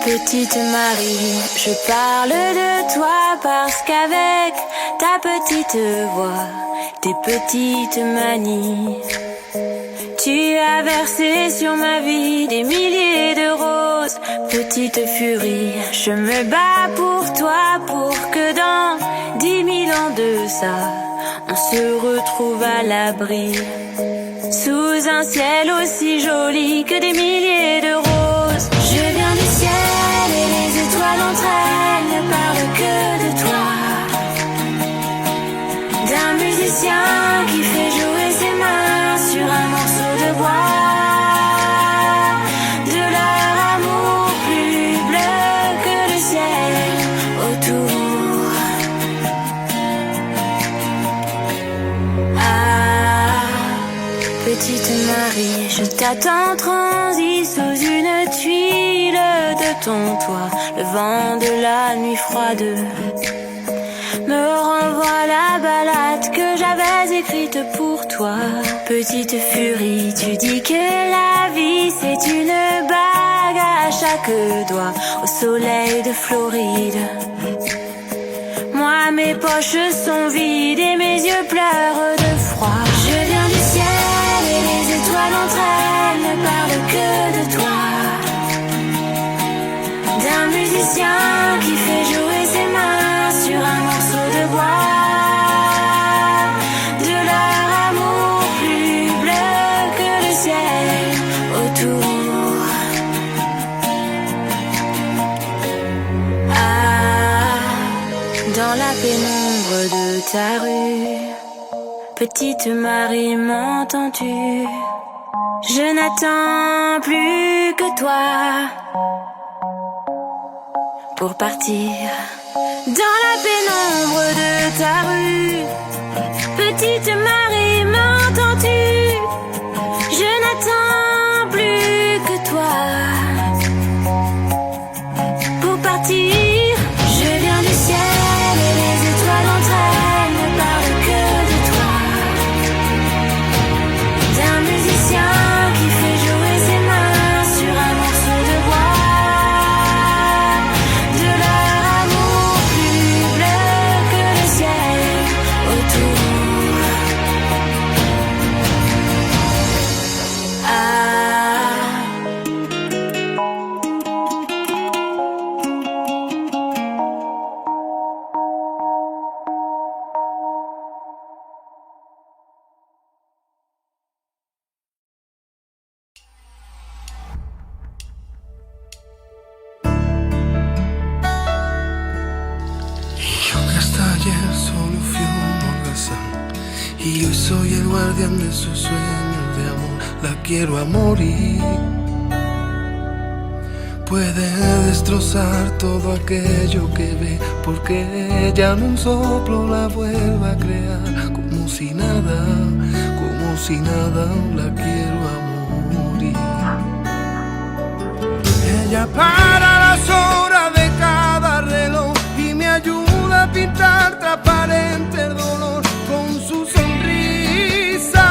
Petite Marie, je parle de toi parce qu'avec ta petite voix, tes petites manies, tu as versé sur ma vie des milliers de roses. Petite furie, je me bats pour toi, pour que dans 10 000 ans de ça, on se retrouve à l'abri, sous un ciel aussi joli que des milliers de roses. Je viens du ciel et les étoiles entre elles ne parlent que de toi, d'un musicien qui fait jouer ses mains sur un morceau de bois, de leur amour plus bleu que le ciel autour. Ah, petite Marie, je t'attends transi sous une tuile de ton toit. Le vent de la nuit froide me renvoie la ballade que j'avais écrite pour toi. Petite furie, tu dis que la vie c'est une bague à chaque doigt au soleil de Floride. Moi mes poches sont vides et mes yeux pleurent de froid. Je viens du ciel et les étoiles entre elles ne parlent que de toi, d'un musicien qui fait jouer ses mains sur un morceau de bois, de leur amour plus bleu que le ciel autour. Ah, dans la pénombre de ta rue, petite Marie, m'entends-tu? Je n'attends plus que toi pour partir. Dans la pénombre de ta rue, petite Marie, m'entends-tu? Je n'attends plus que toi pour partir. Je viens du ciel et les étoiles entre elles ne parlent que de toi, d'un musicien qui fait jouer ses mains sur un morceau de bois, de leur amour plus bleu que le ciel autour. Y hoy soy el guardián de sus sueños de amor. La quiero a morir. Puede destrozar todo aquello que ve, porque ella en un soplo la vuelve a crear. Como si nada, la quiero a morir. Ella para las horas de cada reloj y me ayuda a pintar transparente el dolor con su sonrisa,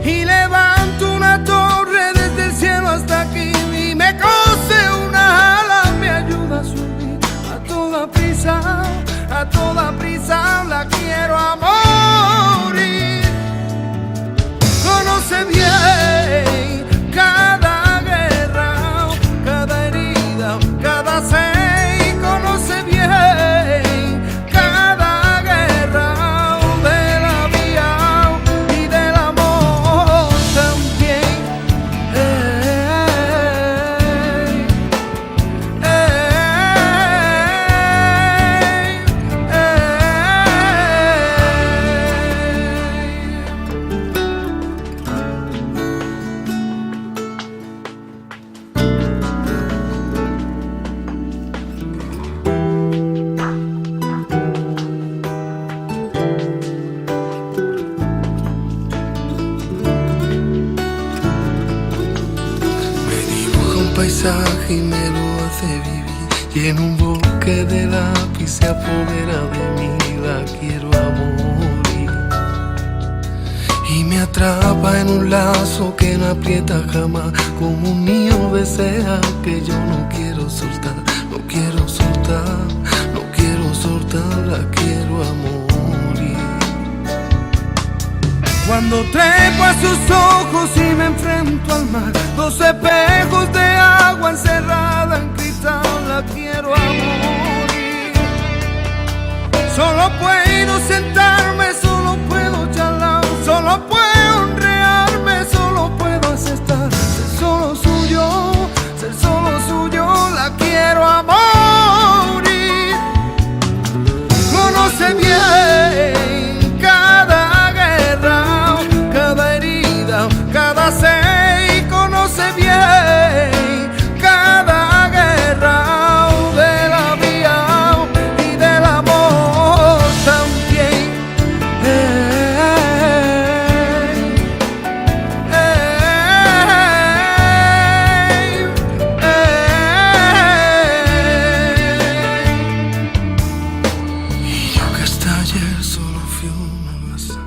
y levanto una torre desde el cielo hasta aquí y me cose una ala, me ayuda a subir a toda prisa, la quiero a morir. Conoce bien cada guerra, cada herida, cada sed, conoce bien cada guerra de la vida y del amor también. Paisaje y me lo hace vivir, y en un bosque de lápiz se apodera de mí, la quiero a morir. Y me atrapa en un lazo que no aprieta jamás, como un niño desea que yo no quiero soltar, no quiero soltar, no quiero soltar, la quiero a morir. Cuando trepo a sus ojos y me enfrento al mar, 2 espejos de agua encerrada en cristal, la quiero a morir. Solo puedo sentarme, solo puedo charlar, solo puedo honrearme, solo puedo aceptar, ser solo suyo, la quiero a morir. Conoce bien cada guerra, cada herida, cada sed, conoce bien cada guerra de la vida y del amor también. Yo que hasta ayer solo fui una masa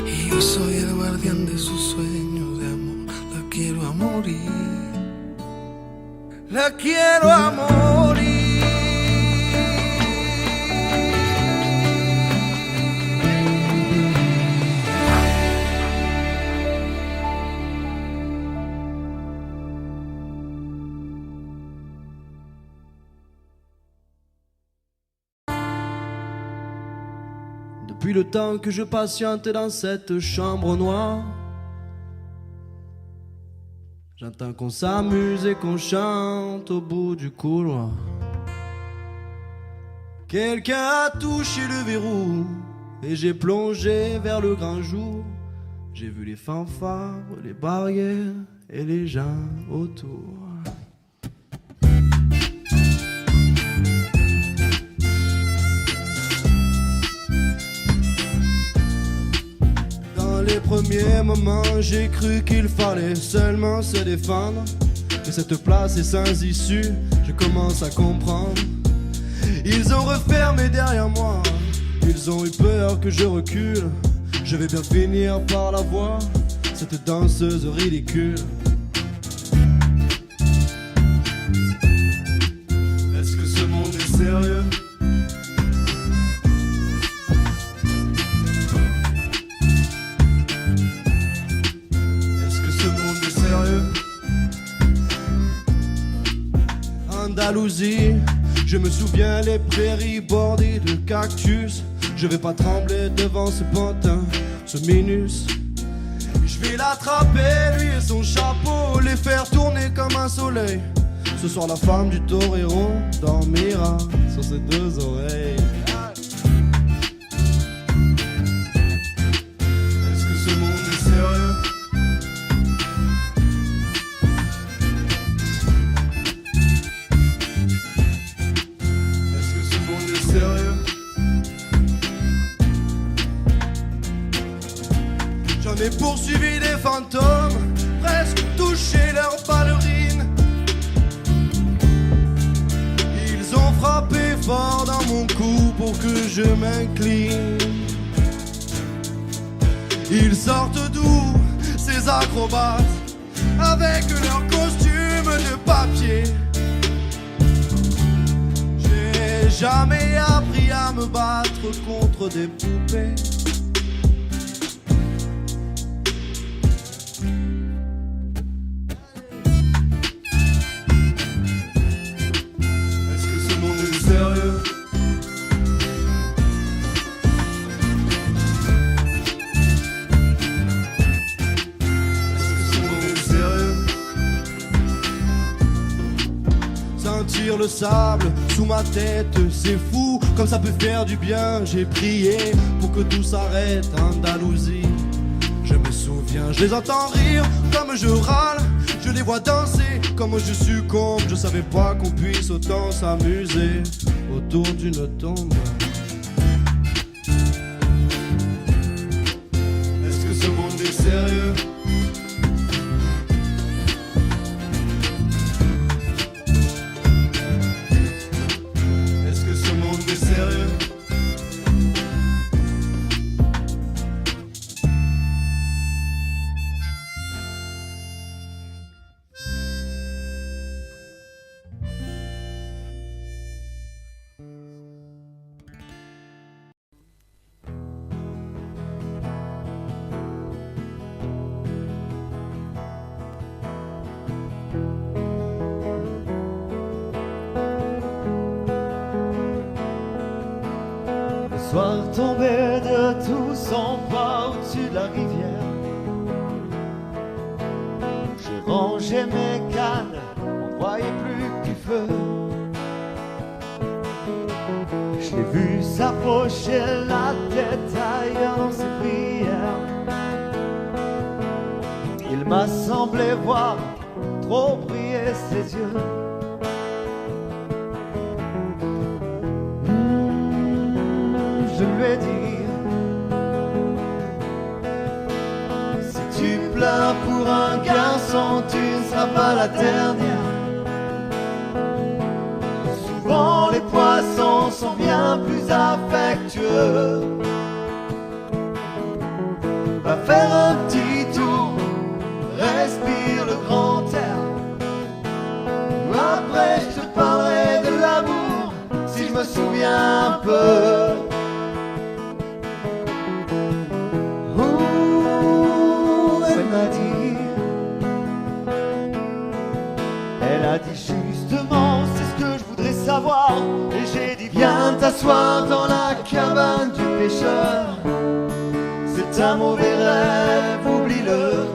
y hoy soy el guardián de sus sueños de amor. La quiero a morir, la quiero a morir. Depuis le temps que je patiente dans cette chambre noire, j'entends qu'on s'amuse et qu'on chante au bout du couloir. Quelqu'un a touché le verrou et j'ai plongé vers le grand jour. J'ai vu les fanfares, les barrières et les gens autour. Dans les premiers moments, j'ai cru qu'il fallait seulement se défendre. Mais cette place est sans issue, je commence à comprendre. Ils ont refermé derrière moi, ils ont eu peur que je recule. Je vais bien finir par la voir, cette danseuse ridicule. Est-ce que ce monde est sérieux? Est-ce que ce monde est sérieux? Andalousie, je me souviens les prairies bordées de cactus. Je vais pas trembler devant ce pantin, ce minus. Je vais l'attraper, lui et son chapeau, les faire tourner comme un soleil. Ce soir la femme du torero dormira sur ses 2 oreilles. Est-ce que ce monde est sérieux? Est-ce que ce monde est sérieux? J'en ai poursuivi des fantômes, presque touché leurs ballerines. Ils ont frappé fort dans mon cou pour que je m'incline. Ils sortent d'où, ces acrobates, avec leurs costumes de papier. J'ai jamais appris à me battre contre des poupées. Sentir le sable sous ma tête, c'est fou, comme ça peut faire du bien. J'ai prié pour que tout s'arrête, Andalousie. Je me souviens, je les entends rire comme je râle, je les vois danser comme je succombe. Je savais pas qu'on puisse autant s'amuser autour d'une tombe. Est-ce que ce monde est sérieux? Le soir tombé de tout son poids au-dessus de la rivière, j'ai rangé mes cannes, on voyait plus que du feu. Je l'ai vu s'approcher la tête ailleurs dans ses prières. Il m'a semblé voir trop briller ses yeux. Je lui ai dit, si tu pleures pour un garçon, tu ne seras pas la dernière. Souvent les poissons sont bien plus affectueux. Va faire un petit tour, respire le grand air. Après je te parlerai de l'amour, si je me souviens un peu. Elle a dit justement, c'est ce que je voudrais savoir. Et j'ai dit viens t'asseoir dans la cabane du pêcheur. C'est un mauvais rêve, oublie-le.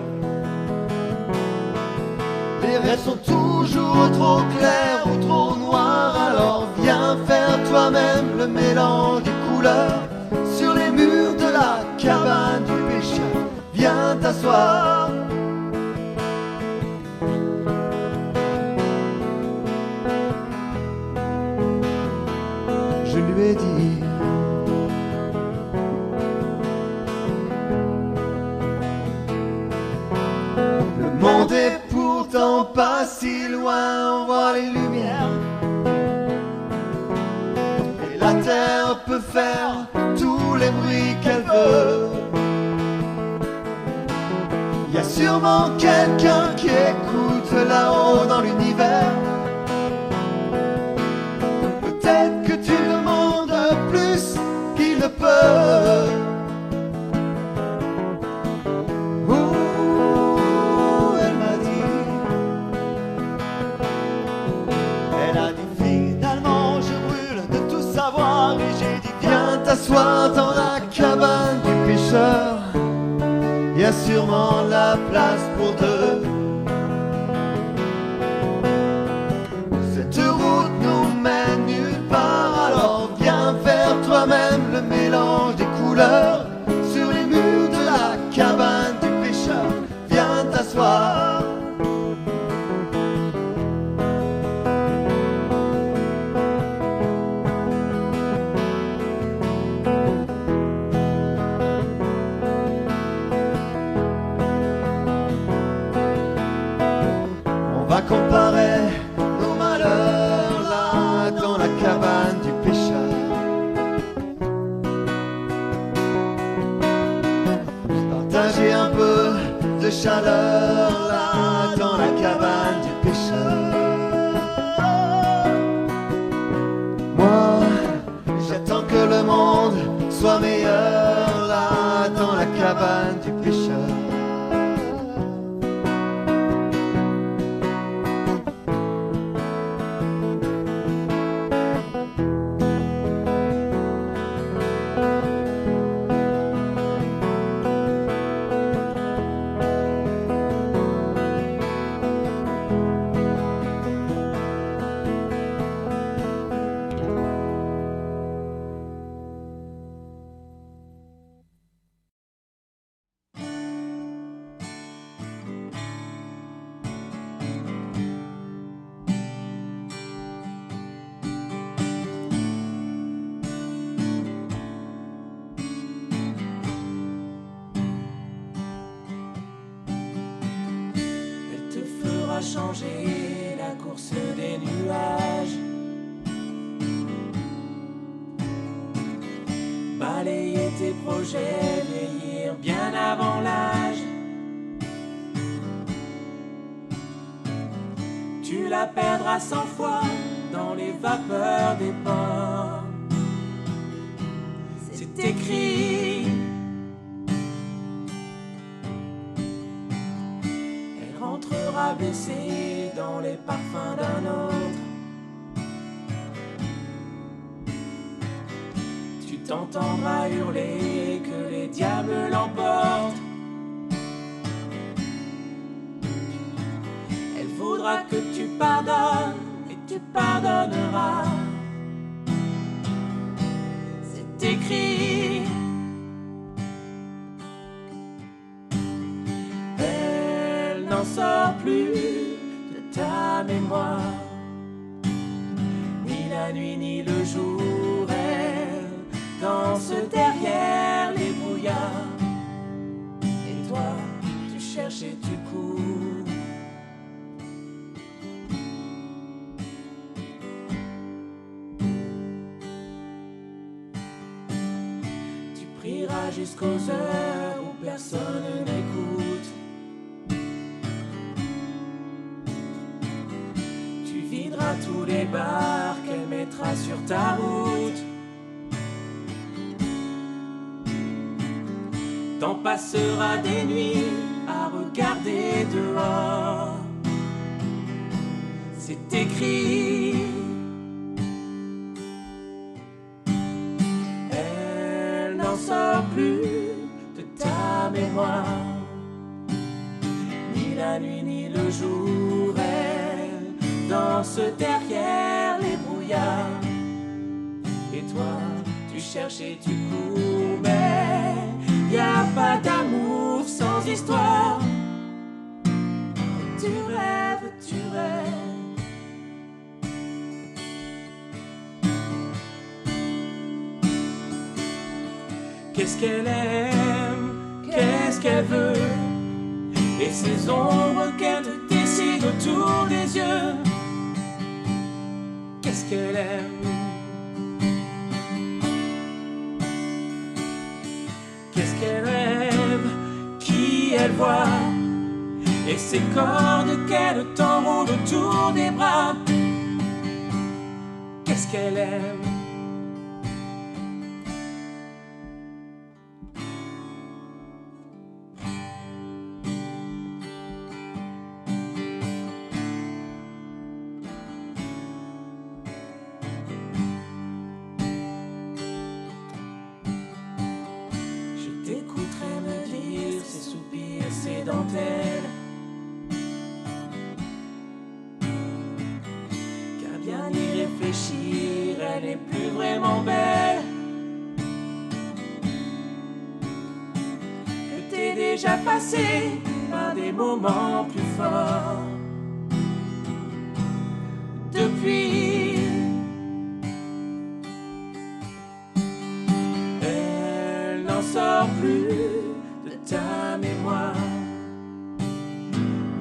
Les rêves sont toujours trop clairs ou trop noirs. Alors viens faire toi-même le mélange des couleurs sur les murs de la cabane du pêcheur. Viens t'asseoir. Je lui ai dit, le monde est pourtant pas si loin, on voit les lumières. Et la terre peut faire tous les bruits qu'elle veut. Il y a sûrement quelqu'un qui écoute là-haut dans l'univers. Peut-être que tu demandes plus qu'il ne peut. Elle m'a dit, elle a dit finalement je brûle de tout savoir. Et j'ai dit viens t'asseoir dans la cabane du pêcheur. Il y a sûrement la place pour deux. Cette route nous mène nulle part. Alors viens faire toi-même le mélange des couleurs sur les murs de la cabane du pêcheur. Viens t'asseoir. On va comparer nos malheurs là dans la cabane du pêcheur. Partager un peu de chaleur là dans la cabane du pêcheur. Moi, j'attends que le monde soit meilleur là dans la cabane du pêcheur. Changer la course des nuages, balayer tes projets, vieillir bien avant l'âge. Tu la perdras 100 fois dans les vapeurs des ports. C'est écrit. Elle rentrera blessée dans les parfums d'un autre. Tu t'entendras hurler que les diables l'emportent. Elle voudra que tu pardonnes et tu pardonneras. C'est écrit. Elle n'en sort plus de ta mémoire, ni la nuit ni le jour. Elle danse derrière les brouillards, et toi tu cherches et tu cours. Tu prieras jusqu'aux heures où personne n'écoute. Tu videras tous les bars qu'elle mettra sur ta route. T'en passeras des nuits à regarder dehors. C'est écrit. Elle n'en sort plus de ta mémoire, ni la nuit ni le jour. Elle danse derrière les brouillards, et toi tu cherches et tu cours. Mais y a pas d'amour sans histoire. Tu rêves, tu rêves. Qu'est-ce qu'elle aime, qu'est-ce qu'elle veut, et ces ombres qu'elle te dessine autour des yeux. Qu'est-ce qu'elle aime? Qu'est-ce qu'elle rêve, qui elle voit, et ces cordes qu'elle t'enroule autour des bras. Qu'est-ce qu'elle aime? Qu'à bien y réfléchir, elle n'est plus vraiment belle. Que t'es déjà passé par des moments plus forts. Depuis, elle n'en sort plus de ta mémoire,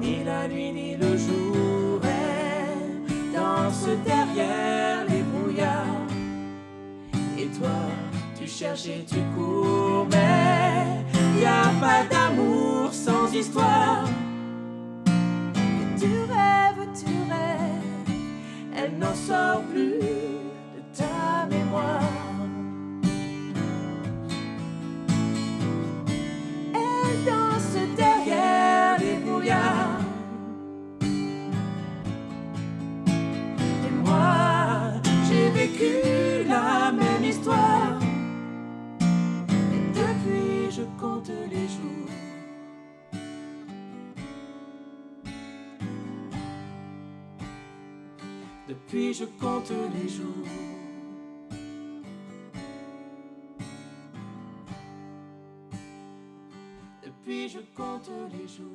ni la nuit ni le jour. Elle danse derrière les brouillards, et toi tu cherches et tu cours. Mais y a pas d'amour sans histoire. Et tu rêves, elle n'en sort plus de ta mémoire. Elle danse derrière les brouillards, et moi j'ai vécu la même histoire. Et depuis je compte les jours. Depuis je compte les jours. Depuis je compte les jours.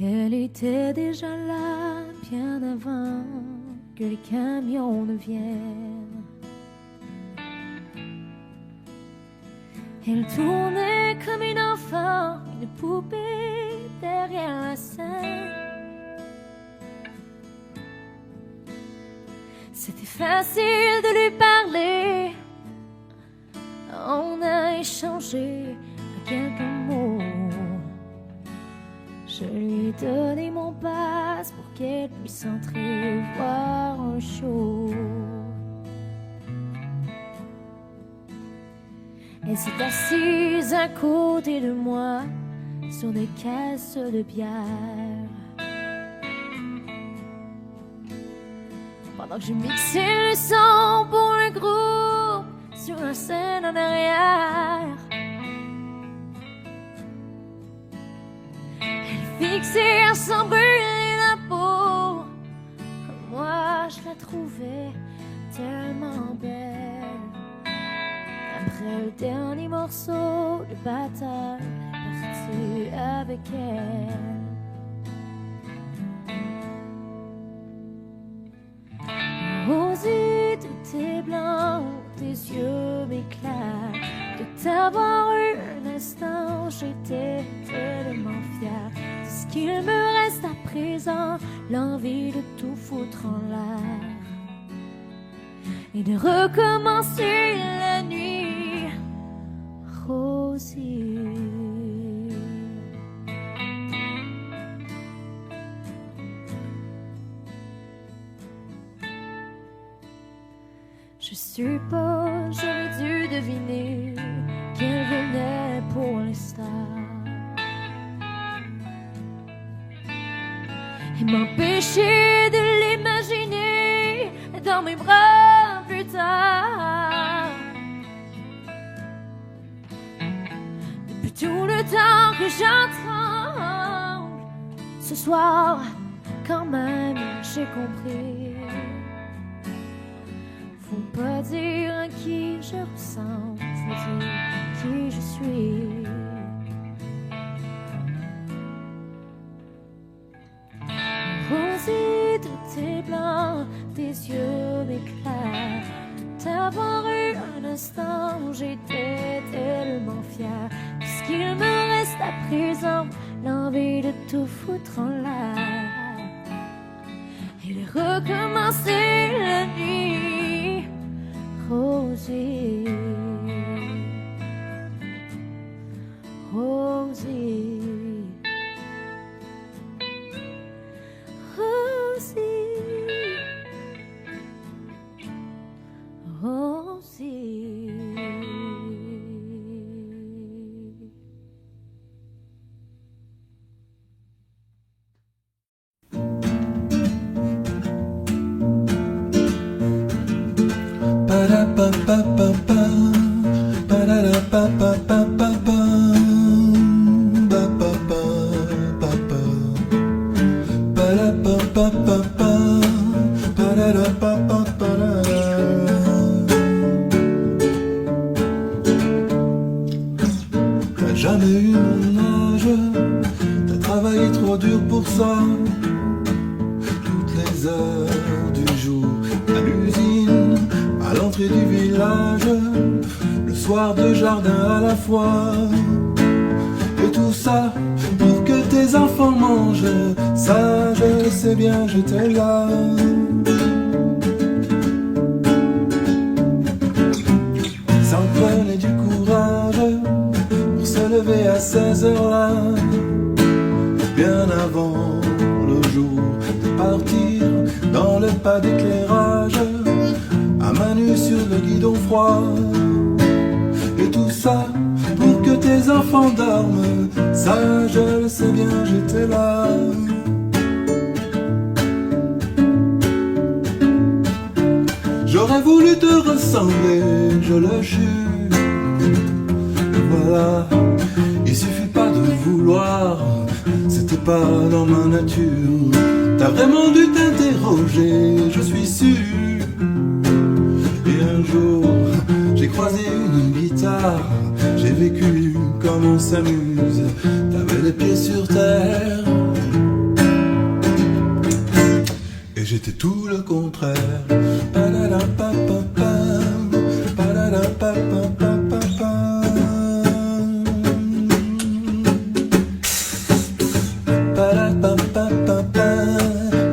Elle était déjà là bien avant que les camions ne viennent. Elle tournait comme une enfant, une poupée derrière la scène. C'était facile de lui parler. On a échangé quelques mots. Je lui ai donné mon passe pour qu'elle puisse entrer voir un show. Elle s'est assise à côté de moi sur des caisses de bière. Pendant que je mixais le son pour un groupe sur la scène en arrière, elle fixait sans brûler la peau. Moi je la trouvais tellement belle. Après le dernier morceau de bataille, parti avec elle. Rosie, tout est blanc, tes yeux m'éclatent. De t'avoir eu un instant, j'étais tellement fière. De ce qu'il me reste à présent, l'envie de tout foutre en l'air et de recommencer la nuit. Rosie, je suppose j'aurais dû deviner qu'elle venait pour les stars et m'empêcher de l'imaginer dans mes bras plus tard. Depuis tout le temps que j'entends, ce soir quand même j'ai compris. Faut pas dire à qui je ressemble, faut dire qui je suis. Rosie, tout est blanc, tes yeux m'éclatent. De t'avoir eu un instant, j'étais tellement fière. De ce qu'il me reste à présent, l'envie de tout foutre en l'air et de recommencer la nuit. Rosie, Rosie, Rosie, Rosie. T'as jamais eu mon âge, t'as travaillé trop dur pour ça. Toutes les heures du jour, à l'usine, à l'entrée du village, le soir de jardin à la fois. Et tout ça pour que tes enfants mangent. Ça je sais bien, j'étais là. Ça en prenait du courage pour se lever à ces heures-là, bien avant le jour de partir dans le pas d'éclairage, à main nue sur le guidon froid. Et tout ça pour que tes enfants dorment. Ça je le sais bien, j'étais là. J'aurais voulu te ressembler, je le jure. Voilà, il suffit pas de vouloir, c'était pas dans ma nature. T'as vraiment dû t'interroger, je suis sûr. Et un jour, j'ai croisé une guitare, j'ai vécu comme on s'amuse. T'avais les pieds sur terre et j'ai j'étais tout le contraire. Padadapapapam, padadapapapapam. Padadapapapam,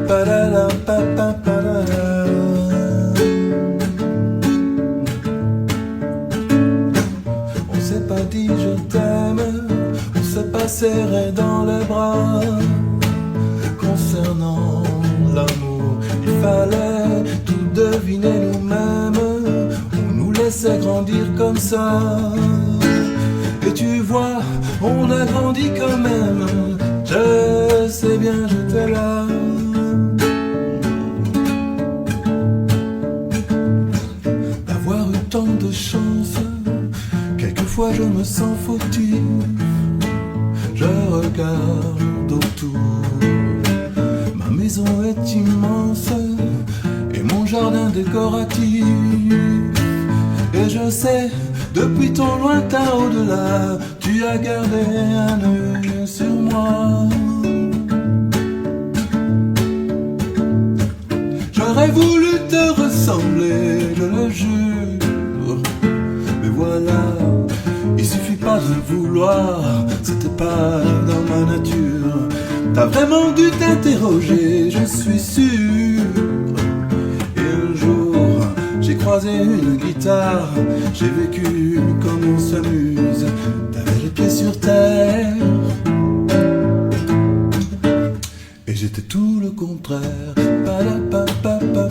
padadapapapam. On s'est pas dit je t'aime, on s'est pas serré dans les bras. Concernant l'amour, il fallait tout deviner nous-mêmes. On nous laissait grandir comme ça. Et tu vois, on a grandi quand même. Je sais bien, j'étais là. D'avoir eu tant de chance, quelquefois je me sens fautif. Je regarde autour. Ma maison est immense et mon jardin décoratif. Et je sais, depuis ton lointain au-delà, tu as gardé un œil sur moi. J'aurais voulu te ressembler, je le jure. Mais voilà, il suffit pas de vouloir, c'était pas dans ma nature. T'as vraiment dû t'interroger, je suis sûr. Et un jour, j'ai croisé une guitare, j'ai vécu comme on s'amuse. T'avais les pieds sur terre, et j'étais tout le contraire. Padapapapapa,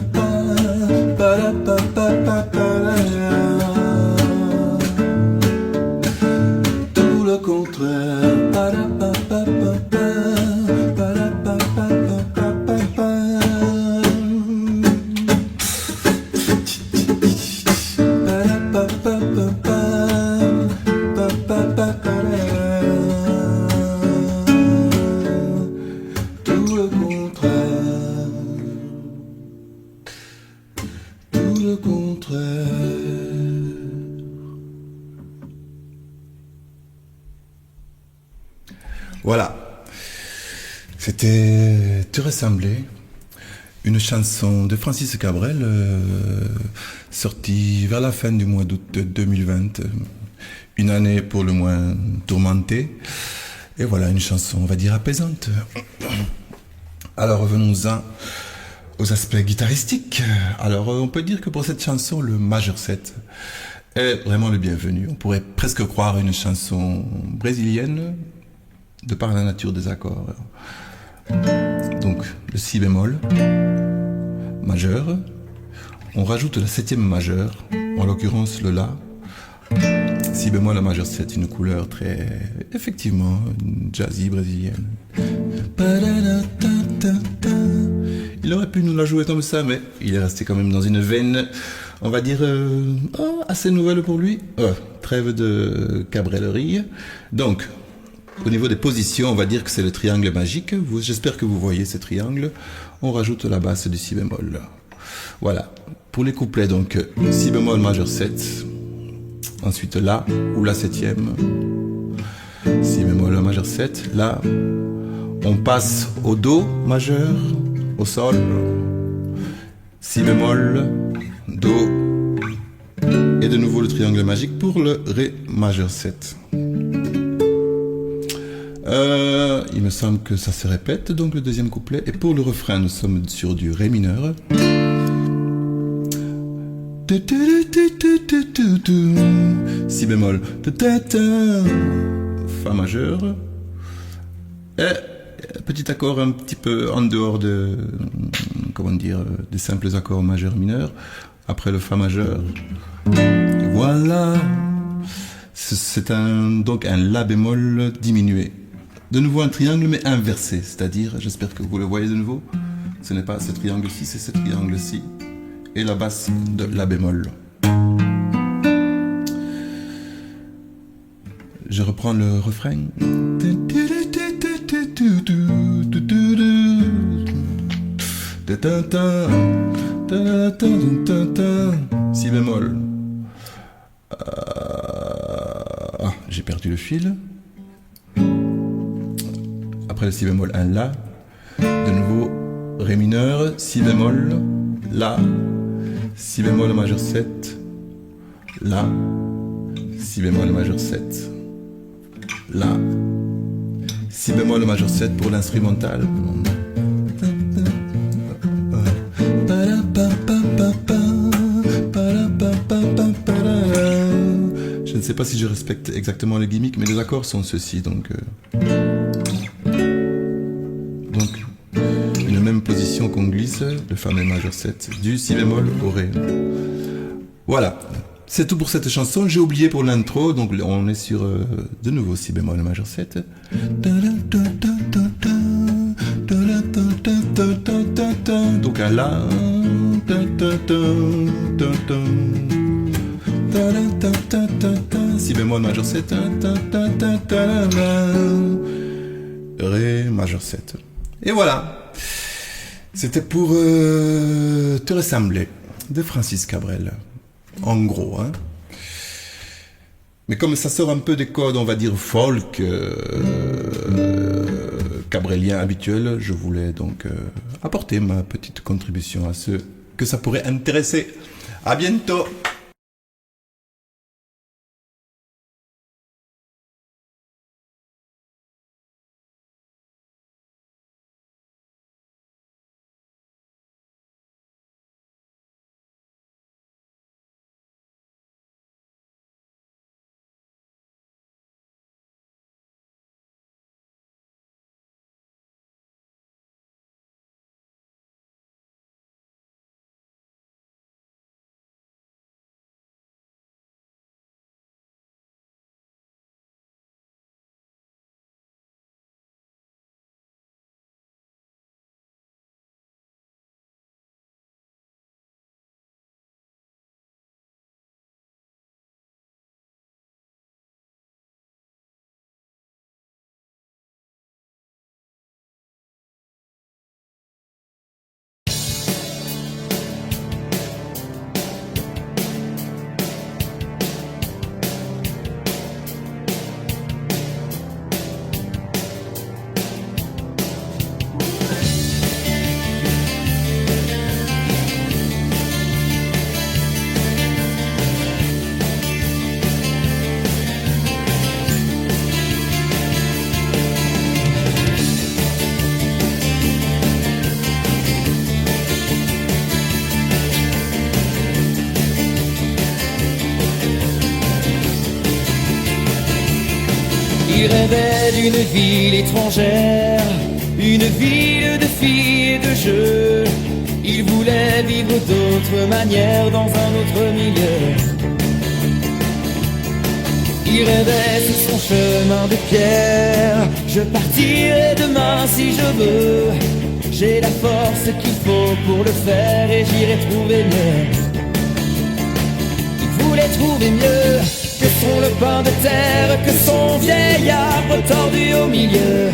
padapapapapa. Tout le contraire. Padapapapapa. Voilà, c'était Te ressembler, une chanson de Francis Cabrel, sortie vers la fin du mois d'août 2020, une année pour le moins tourmentée, et voilà, une chanson, on va dire, apaisante. Alors revenons-en aux aspects guitaristiques. Alors on peut dire que pour cette chanson, le majeur 7 est vraiment le bienvenu. On pourrait presque croire une chanson brésilienne, de par la nature des accords. Donc le si bémol majeur, on rajoute la septième majeure, en l'occurrence le la. Si bémol la majeur 7, une couleur très, effectivement, jazzy brésilienne. Il aurait pu nous la jouer comme ça, mais il est resté quand même dans une veine, on va dire, assez nouvelle pour lui. Trêve de cabrellerie. Donc, au niveau des positions, on va dire que c'est le triangle magique. J'espère que vous voyez ces triangles. On rajoute la basse du si bémol. Voilà. Pour les couplets, donc, si bémol majeur 7. Ensuite la ou la septième. Si bémol majeur 7. Là, on passe au do majeur, au sol. Si bémol, do. Et de nouveau le triangle magique pour le ré majeur 7. Il me semble que ça se répète, donc le deuxième couplet. Et pour le refrain, nous sommes sur du ré mineur. Si bémol, fa majeur. Et petit accord un petit peu en dehors de, comment dire, des simples accords majeurs mineurs. Après le fa majeur. Et voilà. C'est donc un la bémol diminué. De nouveau un triangle mais inversé, c'est-à-dire, j'espère que vous le voyez de nouveau, ce n'est pas ce triangle-ci, c'est ce triangle-ci, et la basse de la bémol. Je reprends le refrain. Si bémol. J'ai perdu le fil. Après le si bémol, un la. De nouveau, Ré mineur, Si bémol, La, Si bémol majeur 7, La, Si bémol majeur 7, La, Si bémol majeur 7 pour l'instrumental. Je ne sais pas si je respecte exactement le gimmick, mais les accords sont ceux-ci, donc une même position qu'on glisse, le fameux majeur 7, du Si bémol au Ré. Voilà, c'est tout pour cette chanson. J'ai oublié pour l'intro, donc on est sur de nouveau Si bémol majeur 7. Donc un La, Si bémol majeur 7, Ré majeur 7. Et voilà, c'était pour Te ressembler de Francis Cabrel, en gros, hein. Mais comme ça sort un peu des codes, on va dire folk, cabrélien habituel, je voulais donc apporter ma petite contribution à ceux que ça pourrait intéresser. À bientôt. Il rêvait d'une ville étrangère, une ville de filles et de jeux. Il voulait vivre d'autres manières dans un autre milieu. Il rêvait sur son chemin de pierre. Je partirai demain si je veux. J'ai la force qu'il faut pour le faire et j'irai trouver mieux. Il voulait trouver mieux que son lopin de terre, que son vieil arbre tordu au milieu.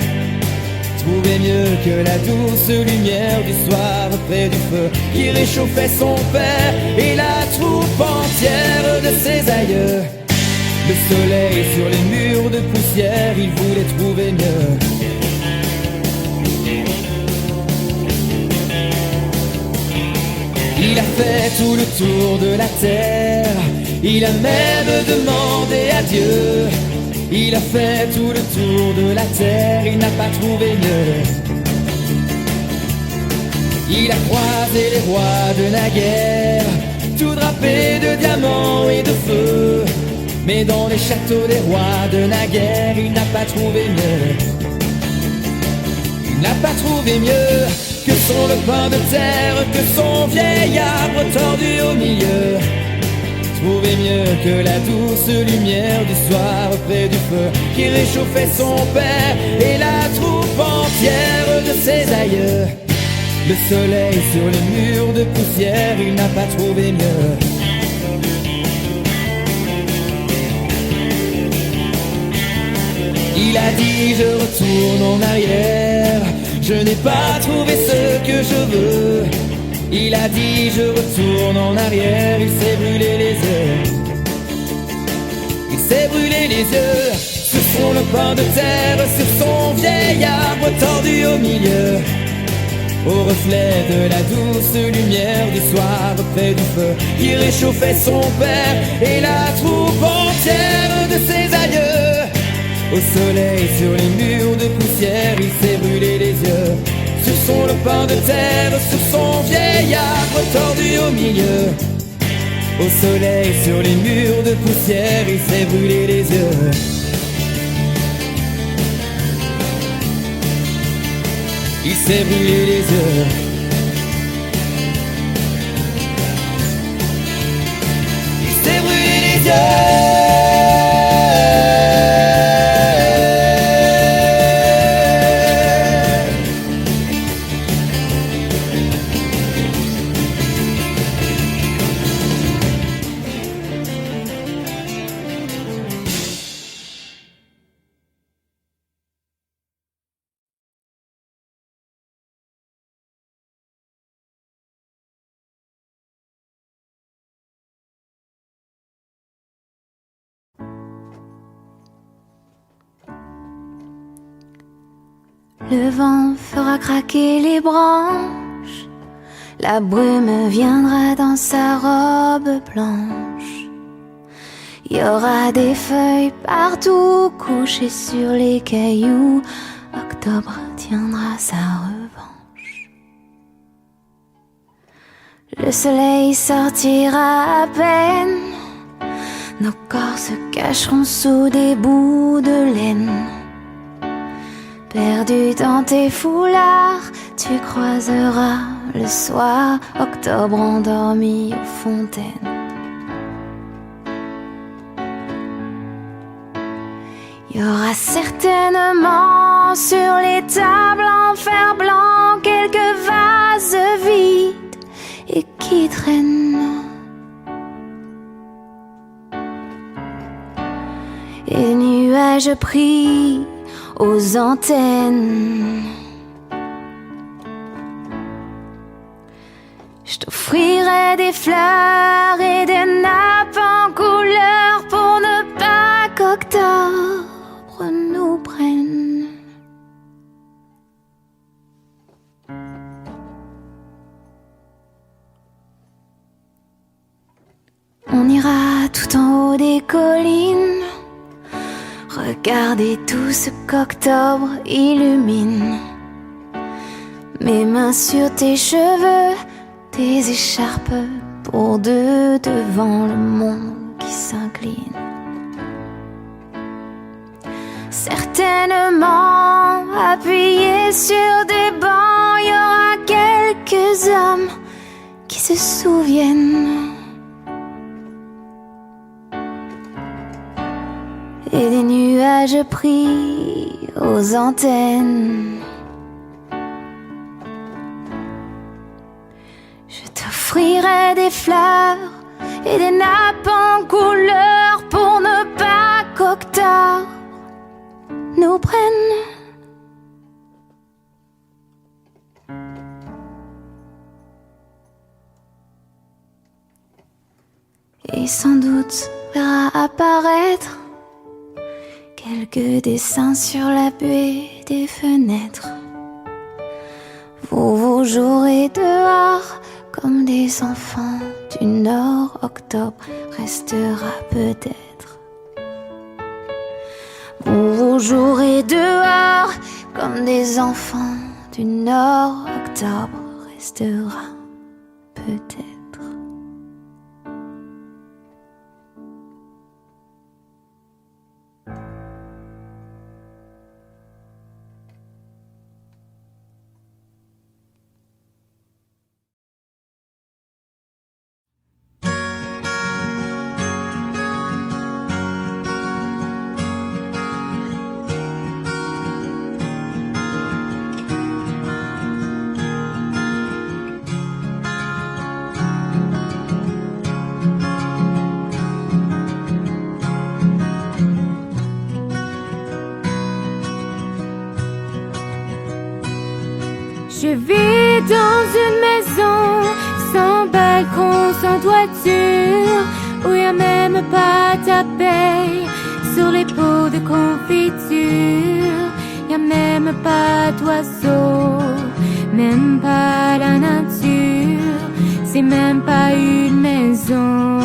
Trouver mieux que la douce lumière du soir près du feu qui réchauffait son père et la troupe entière de ses aïeux. Le soleil sur les murs de poussière, il voulait trouver mieux. Il a fait tout le tour de la terre, il a même demandé à Dieu. Il a fait tout le tour de la terre, il n'a pas trouvé mieux. Il a croisé les rois de la guerre, tout drapés de diamants et de feu. Mais dans les châteaux des rois de la guerre, il n'a pas trouvé mieux. Il n'a pas trouvé mieux que son lopin de terre, que son vieil arbre tordu au milieu. Trouver mieux que la douce lumière du soir près du feu qui réchauffait son père et la troupe entière de ses aïeux. Le soleil sur le mur de poussière, il n'a pas trouvé mieux. Il a dit je retourne en arrière, je n'ai pas trouvé ce que je veux. Il a dit je retourne en arrière, il s'est brûlé les yeux. Il s'est brûlé les yeux sur son lopin de terre, sur son vieil arbre tordu au milieu. au reflet de la douce lumière du soir près du feu qui réchauffait son père et la troupe entière de ses aïeux. Au soleil, sur les murs de poussière, il s'est brûlé les yeux. Sur son lopin de terre, sur son vieil arbre tordu au milieu. Au soleil, sur les murs de poussière, il s'est brûlé les yeux. Il s'est brûlé les yeux. Il s'est brûlé les yeux. Le vent fera craquer les branches, la brume viendra dans sa robe blanche. Il y aura des feuilles partout couchées sur les cailloux. Octobre tiendra sa revanche. Le soleil sortira à peine, nos corps se cacheront sous des bouts de laine. Perdu dans tes foulards, tu croiseras le soir octobre endormi aux fontaines. Il y aura certainement sur les tables en fer blanc quelques vases vides et qui traînent. Et les nuages pris aux antennes. Je t'offrirai des fleurs et des nappes en couleur pour ne pas qu'octobre nous prenne. On ira tout en haut des collines, regardez tout ce qu'octobre illumine. Mes mains sur tes cheveux, tes écharpes pour deux devant le monde qui s'incline. Certainement, appuyés sur des bancs, il y aura quelques hommes qui se souviennent. Et des nuages pris aux antennes. Je t'offrirai des fleurs et des nappes en couleur pour ne pas qu'octobre nous prenne. Et sans doute verra apparaître quelques dessins sur la buée des fenêtres. Vous jouerez dehors comme des enfants du Nord. Octobre restera peut-être. Vous jouerez dehors comme des enfants du Nord. Octobre restera peut-être. Je vis dans une maison sans balcon, sans toiture, où y a même pas d'abeilles sur les pots de confiture. Y a même pas d'oiseaux même pas la nature, c'est même pas une maison.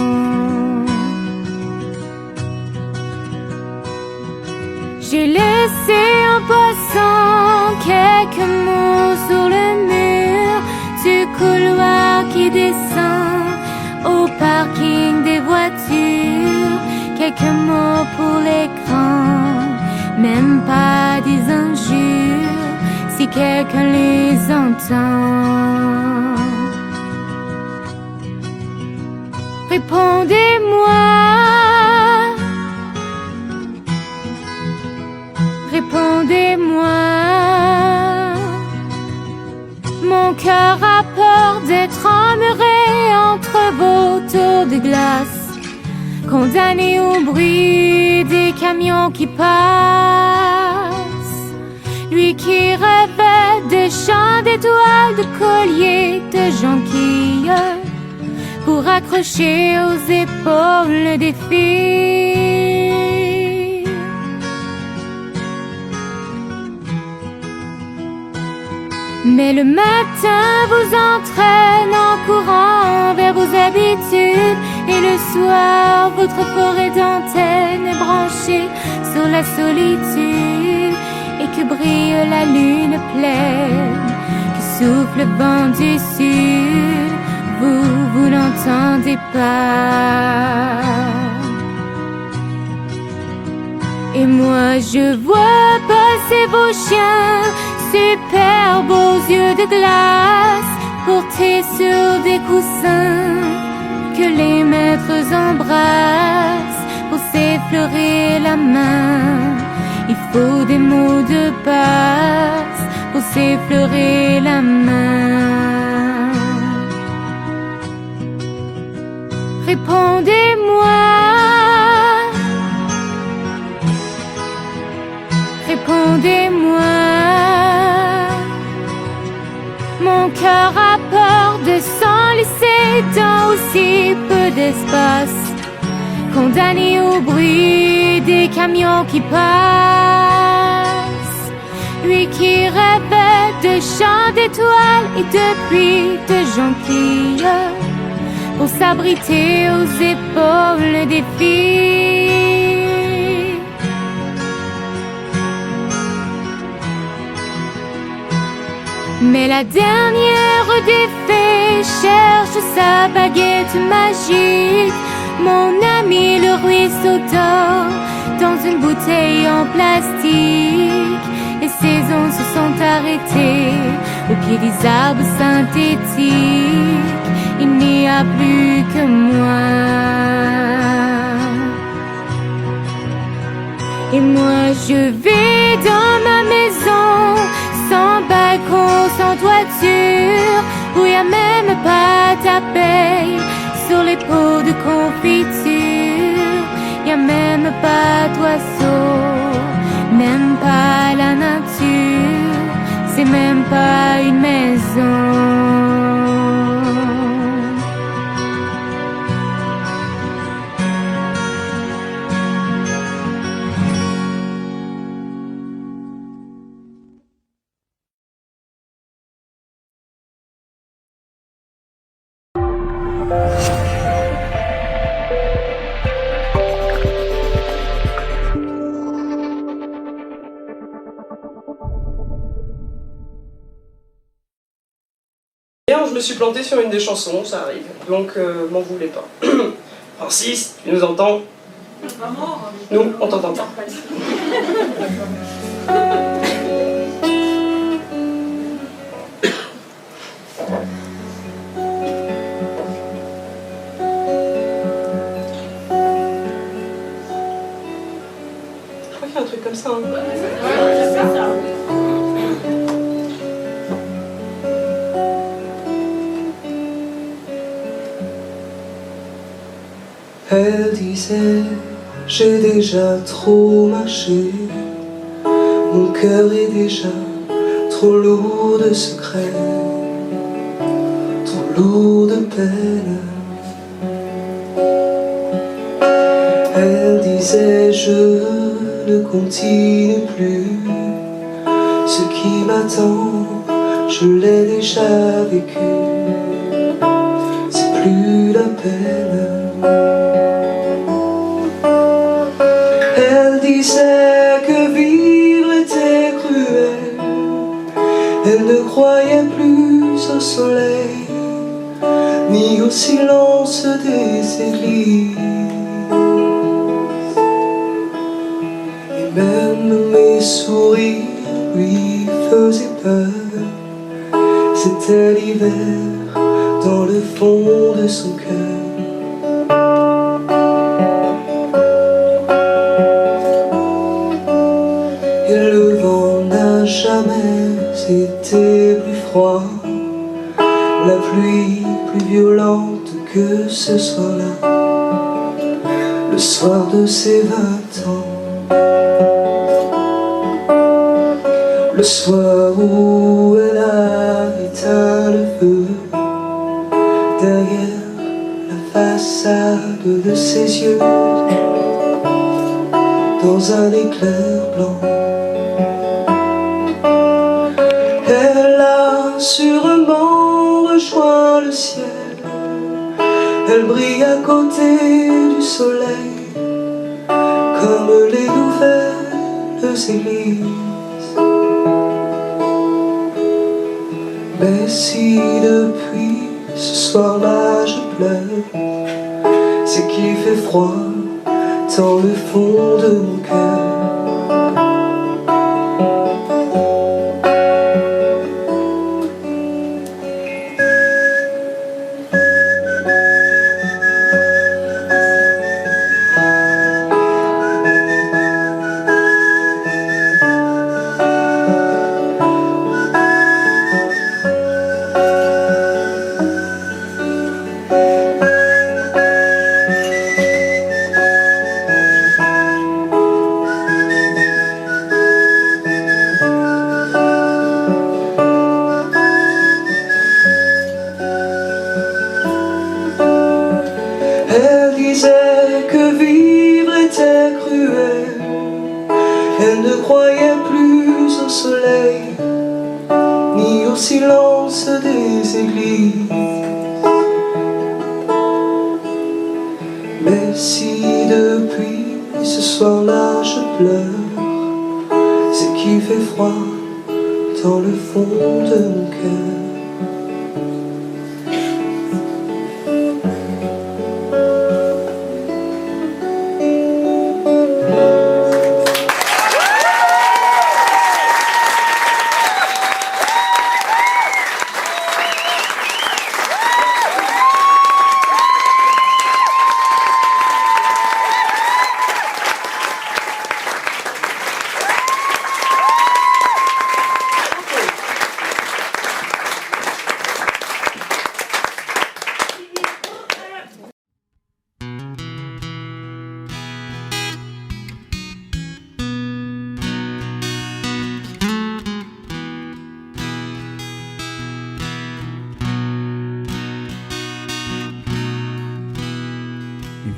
J'ai laissé en passant quelques mots sur le mur du couloir qui descend au parking des voitures. Quelques mots pour l'écran, même pas des injures, si quelqu'un les entend. Répondez-moi, répondez-moi. Mon cœur a peur d'être emmuré entre vos tours de glace, condamné au bruit des camions qui passent. Lui qui rêvait de chants d'étoiles, de colliers, de jonquilles, pour accrocher aux épaules des filles. Mais le matin vous entraîne en courant vers vos habitudes, et le soir votre forêt d'antenne est branchée sur la solitude, et que brille la lune pleine, que souffle le vent du sud. Vous n'entendez pas. Et moi je vois passer vos chiens, superbes aux yeux de glace, portés sur des coussins que les maîtres embrassent. Pour s'effleurer la main, il faut des mots de passe. Pour s'effleurer la main, répondez-moi, répondez-moi. Mon cœur a peur de s'enlacer dans aussi peu d'espace, condamné au bruit des camions qui passent. Lui qui rêvait de chants d'étoiles et de pluie, de jonquilles, pour s'abriter aux épaules des filles. Mais la dernière des fées cherche sa baguette magique. Mon ami le ruisseau d'or dans une bouteille en plastique. Les saisons se sont arrêtées au pied des arbres synthétiques. Il n'y a plus que moi. Et moi je vais dans ma maison, sans balcon, sans toiture, où y a même pas ta paye sur les pots de confiture. Y a même pas d'oiseau, même pas la nature, c'est même pas une maison. Je me suis planté sur une des chansons, ça arrive, donc m'en voulez pas. Francis, tu nous entends? Nous, on t'entend pas. Je crois qu'il y a un truc comme ça. Hein. Elle disait, j'ai déjà trop marché, mon cœur est déjà trop lourd de secrets, trop lourd de peine. Elle disait, je ne continue plus, ce qui m'attend je l'ai déjà vécu, c'est plus la peine. Elle disait que vivre était cruel, elle ne croyait plus au soleil, ni au silence des églises. Et même mes sourires lui faisaient peur. C'était l'hiver dans le fond de son cœur. Et le vent n'a jamais été plus froid, la pluie plus violente que ce soir-là, le soir de ses 20 ans, le soir où elle a éteint le feu derrière la façade de ses yeux, dans un éclair blanc. Elle a sûrement rejoint le ciel, elle brille à côté du soleil, comme les nouvelles églises. Mais si depuis ce soir-là je pleure, c'est qu'il fait froid dans le fond de mon cœur. Elle disait que vivre était cruel, elle ne croyait plus au soleil, ni au silence des églises. Mais si depuis ce soir-là je pleure, c'est qu'il fait froid dans le fond de mon cœur.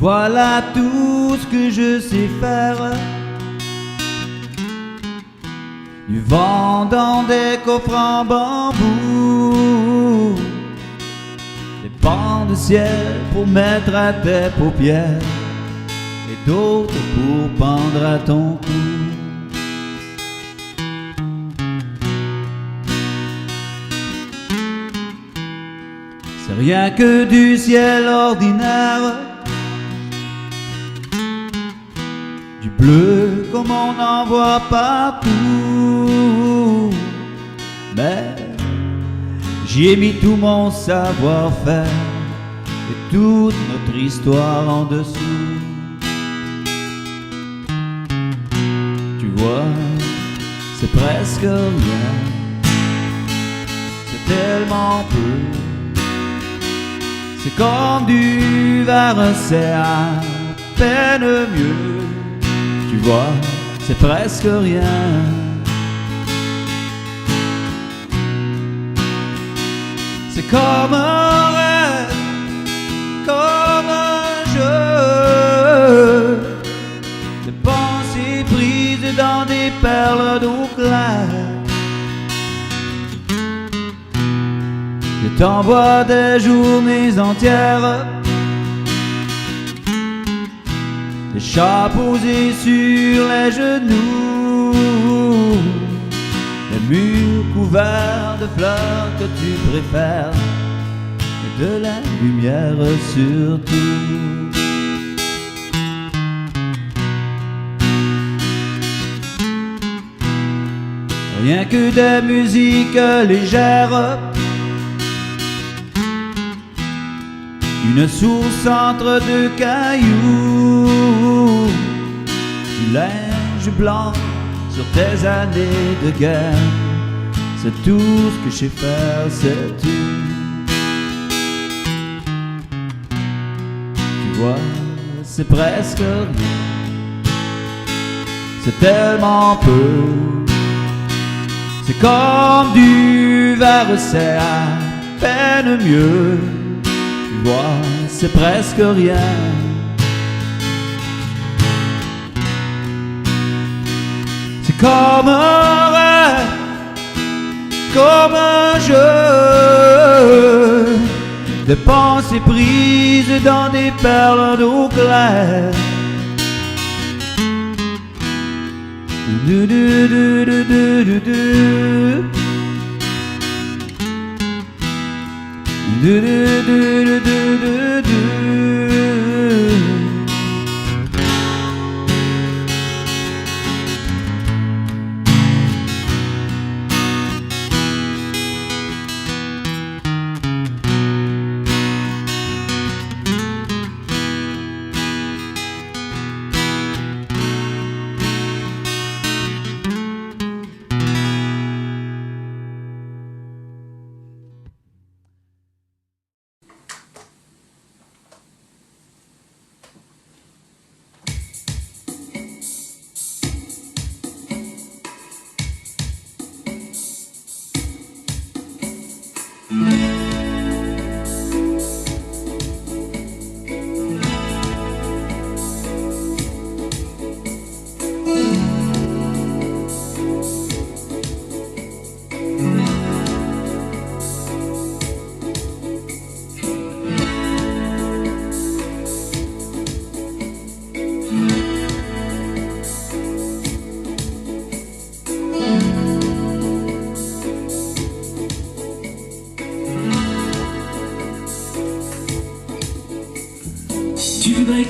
Voilà tout ce que je sais faire. Du vent dans des coffres en bambou, des pans de ciel pour mettre à tes paupières et d'autres pour pendre à ton cou. C'est rien que du ciel ordinaire, bleu comme on en voit partout, mais j'y ai mis tout mon savoir-faire et toute notre histoire en dessous. Tu vois, c'est presque rien, c'est tellement peu, c'est comme du vin, c'est à peine mieux. Tu vois, c'est presque rien. C'est comme un rêve, comme un jeu, de pensées prises dans des perles d'eau claire. t'envoie des journées entières, des chats posés sur les genoux, des murs couverts de fleurs que tu préfères, et de la lumière surtout. Rien que des musiques légères, une source entre deux cailloux, du linge blanc sur tes années de guerre. C'est tout ce que je sais faire, c'est tout. Tu vois, c'est presque rien, c'est tellement peu. C'est comme du verre, c'est à peine mieux. Tu vois, c'est presque rien. C'est comme un rêve, comme un jeu, des pensées prises dans des perles d'eau claire. Du du du du du du du. Du du du du du du du.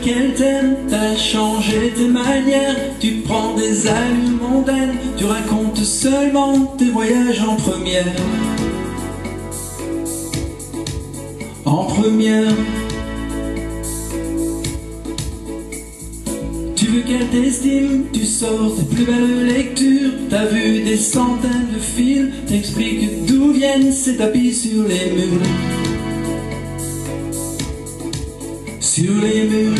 Qu'elle t'aime, t'as changé tes manières, tu prends des allures mondaines, tu racontes seulement tes voyages en première. En première. Tu veux qu'elle t'estime, tu sors tes plus belles lectures, t'as vu des centaines de films, t'expliques d'où viennent ces tapis sur les murs. Sur les murs,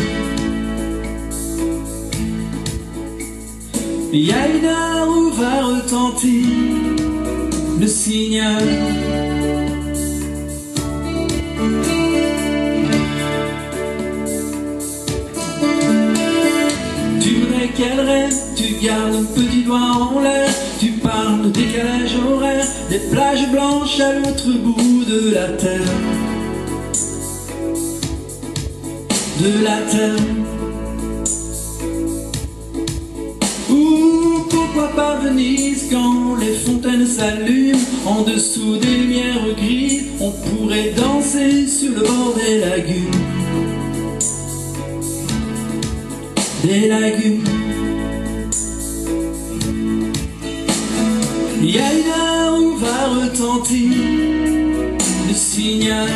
il y a une heure où va retentir le signal. Tu voudrais qu'elle rêve, tu gardes un petit doigt en l'air, tu parles de décalage horaire, des plages blanches à l'autre bout de la terre. De la terre. Ou pourquoi pas Venise quand les fontaines s'allument, en dessous des lumières grises, on pourrait danser sur le bord des lagunes. Des lagunes. Il y a une heure où va retentir le signal.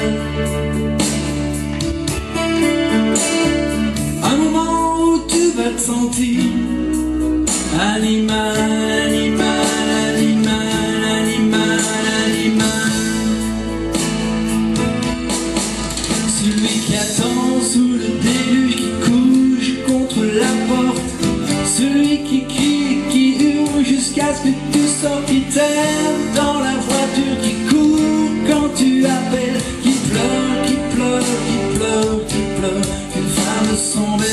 Un moment où tu vas te sentir animal, animal, animal, animal, animal. Celui qui attend sous le déluge, qui couche contre la porte, celui qui crie, qui hurle jusqu'à ce que tu sortes, qui t'aime dans la voiture, qui court quand tu appelles, qui pleure, qui pleure, qui pleure, qui pleure. Qu'une femme sont belles.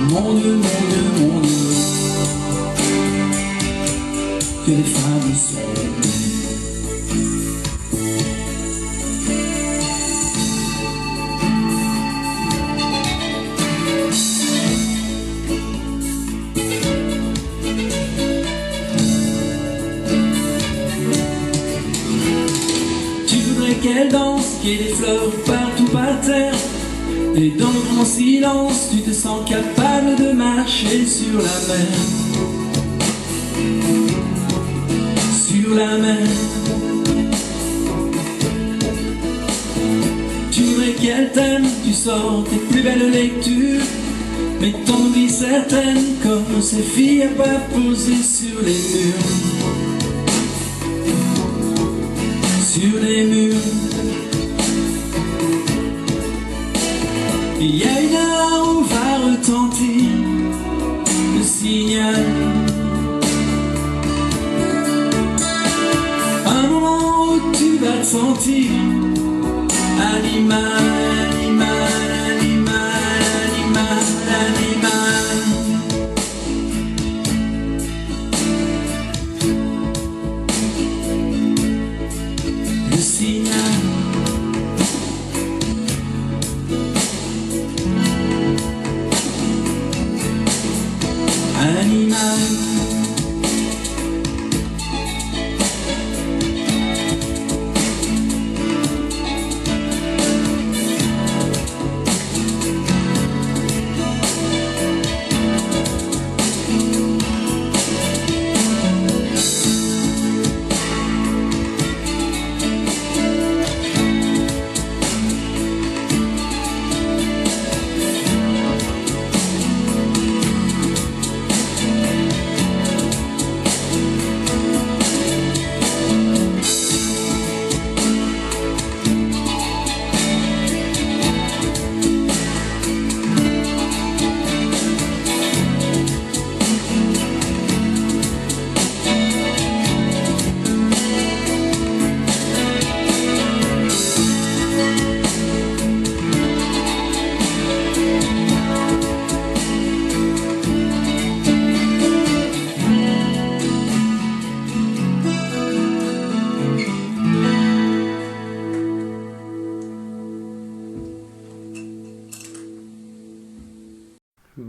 Mon Dieu, mon Dieu, mon Dieu. Que les femmes sont belles. pieds des fleurs partout par terre. Et dans le grand silence, tu te sens capable de marcher sur la mer. Sur la mer. Tu voudrais qu'elle t'aime, tu sors tes plus belles lectures, mais t'en oublies certaines, comme ces filles à pas posées sur les murs. Sur les murs. Il y a une heure où va retentir le signal. Un moment où tu vas te sentir animal, animal, animal, animal, animal. Le signal. Animal.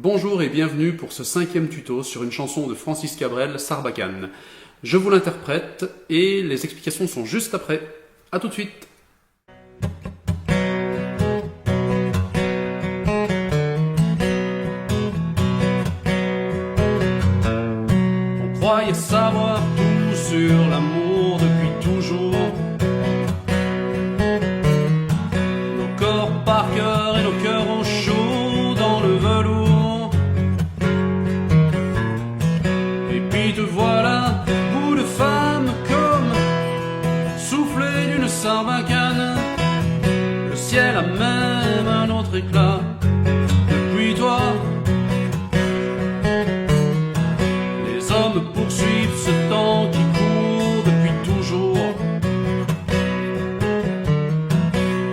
Bonjour et bienvenue pour ce 5e tuto sur une chanson de Francis Cabrel, Sarbacane. Je vous l'interprète et les explications sont juste après. A tout de suite. On croyait savoir tout sur l'amour depuis toujours. Nos corps par cœur et nos cœurs au chaud dans le velours. Et puis te voilà, bout de femme comme soufflé d'une sarbacane. Le ciel a même un autre éclat depuis toi. Les hommes poursuivent ce temps qui court depuis toujours.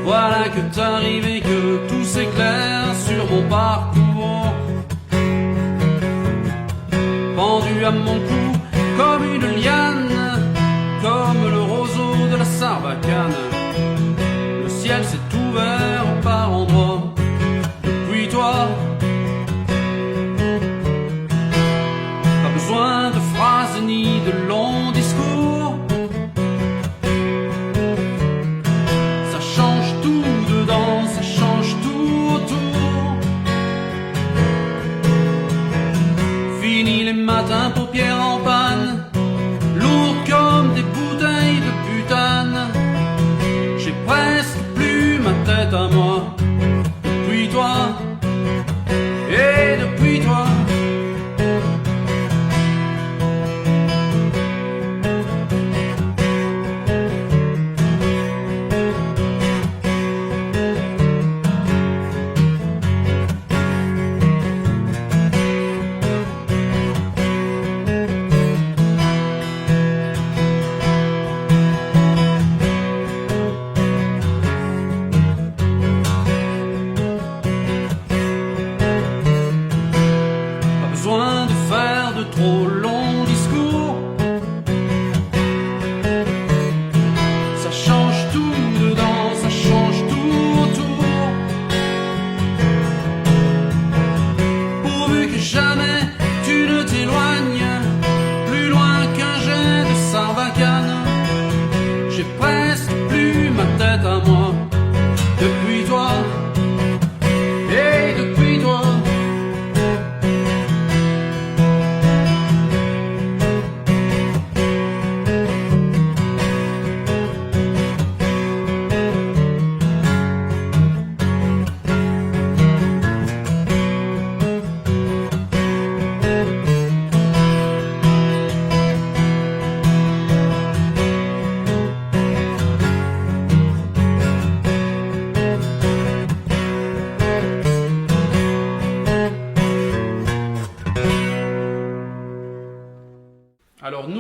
Voilà que t'arrives et que tout s'éclaire sur mon parcours. Pendu à mon cou comme une liane, comme le roseau de la sarbacane. Le ciel s'est ouvert par endroits depuis toi. Pas besoin de phrases ni de longs discours. Ça change tout dedans, ça change tout autour. Fini les matins paupières en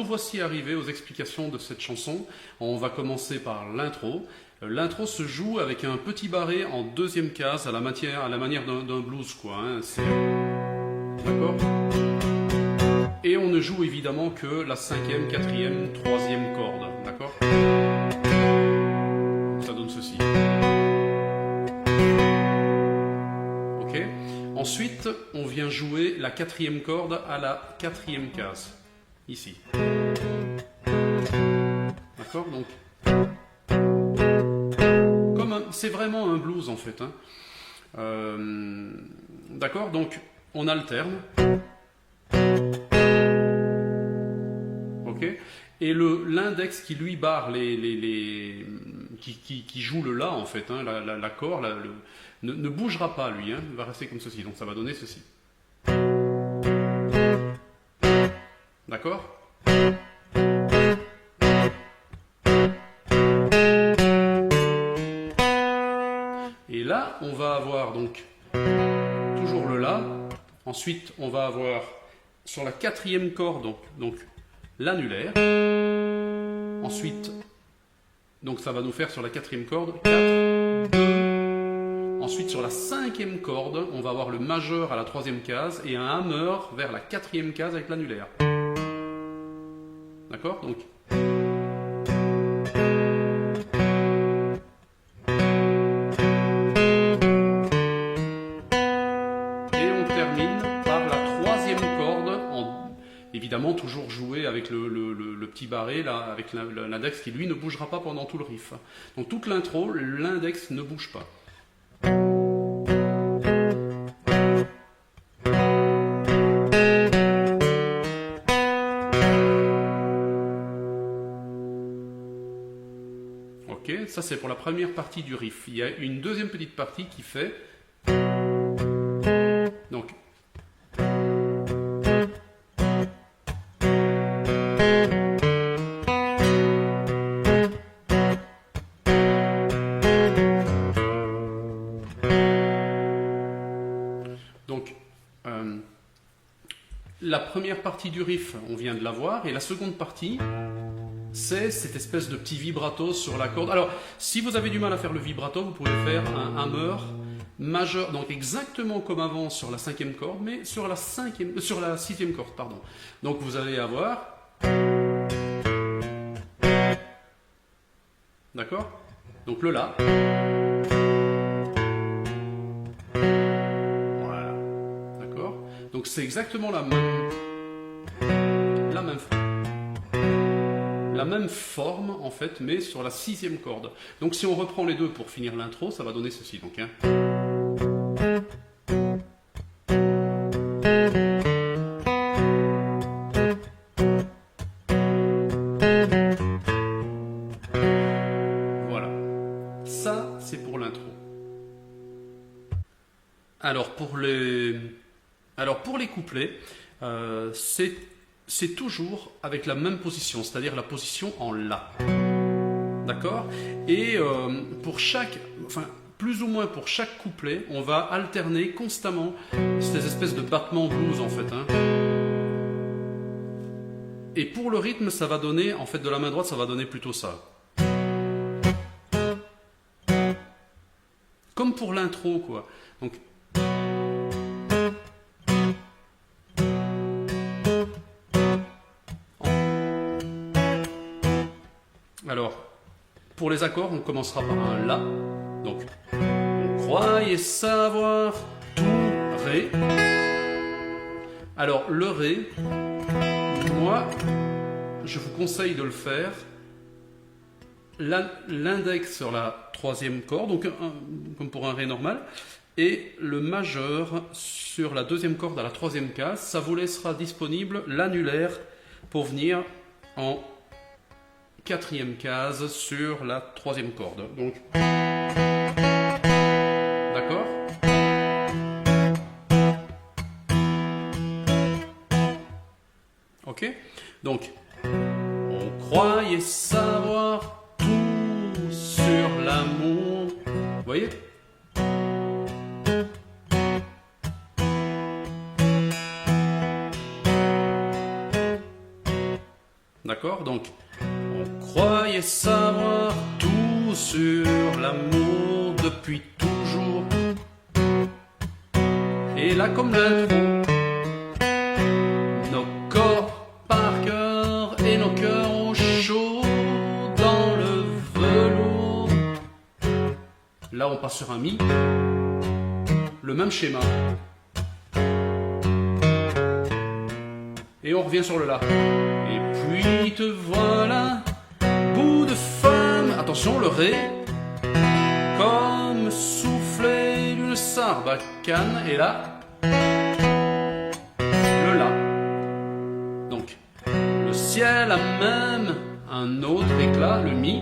voici arrivés aux explications de cette chanson. On va commencer par l'intro. L'intro se joue avec un petit barré en deuxième case à la manière d'un blues, quoi. Hein. D'accord ? Et on ne joue évidemment que la 5e, 4e, 3e corde. D'accord ? Ça donne ceci. Ok ? Ensuite, on vient jouer la 4e corde à la 4e case. Ici. D'accord ? Donc, c'est vraiment un blues en fait. Hein. D'accord ? Donc, on alterne. Ok ? Et l'index qui lui barre qui joue le La en fait, hein, l'accord, ne bougera pas lui, hein, il va rester comme ceci. Donc ça va donner ceci. D'accord ? Et là, on va avoir donc toujours le La. Ensuite, on va avoir sur la 4e corde donc l'annulaire. Ensuite, donc ça va nous faire sur la 4e corde 4, 2. Ensuite, sur la 5e corde, on va avoir le majeur à la 3e case et un hammer vers la 4e case avec l'annulaire. D'accord ? Donc. Évidemment, toujours jouer avec le petit barré, là, avec l'index qui, lui, ne bougera pas pendant tout le riff. Donc, toute l'intro, l'index ne bouge pas. Ok, ça c'est pour la première partie du riff. Il y a une deuxième petite partie qui fait... Donc... La première partie du riff, on vient de la voir, et la seconde partie, c'est cette espèce de petit vibrato sur la corde. Alors, si vous avez du mal à faire le vibrato, vous pouvez faire un hammer majeur, donc exactement comme avant sur la 5e corde, mais sur la 6e corde, pardon. Donc vous allez avoir... D'accord ? Donc le La. Donc c'est exactement la même forme en fait, mais sur la 6e corde. Donc si on reprend les deux pour finir l'intro, ça va donner ceci. Donc, hein. Voilà. Ça, c'est pour l'intro. Alors pour les couplets, c'est toujours avec la même position, c'est-à-dire la position en La. D'accord ? Et plus ou moins pour chaque couplet, on va alterner constamment ces espèces de battements blues en fait. Hein. Et pour le rythme, ça va donner, en fait de la main droite, ça va donner plutôt ça. Comme pour l'intro, quoi. Donc, alors, pour les accords, on commencera par un La. Donc, on croyait savoir tout Ré. Alors, le Ré, moi, je vous conseille de le faire. L'index sur la 3e corde, donc comme pour un Ré normal, et le majeur sur la 2e corde à la 3e case. Ça vous laissera disponible l'annulaire pour venir en 4e case sur la 3e corde. Donc, d'accord ? Ok ? Donc, on croyait savoir tout sur l'amour. Vous voyez ? D'accord? Donc, on croyait savoir tout sur l'amour depuis toujours. Et là, comme l'intro, nos corps par cœur et nos cœurs au chaud dans le velours. Là, on passe sur un mi. Le même schéma. Et on revient sur le la. Et puis te voilà, bout de femme. Attention, le ré. Comme soufflé d'une sarbacane. Et là, le la. Donc, le ciel a même un autre éclat, le mi.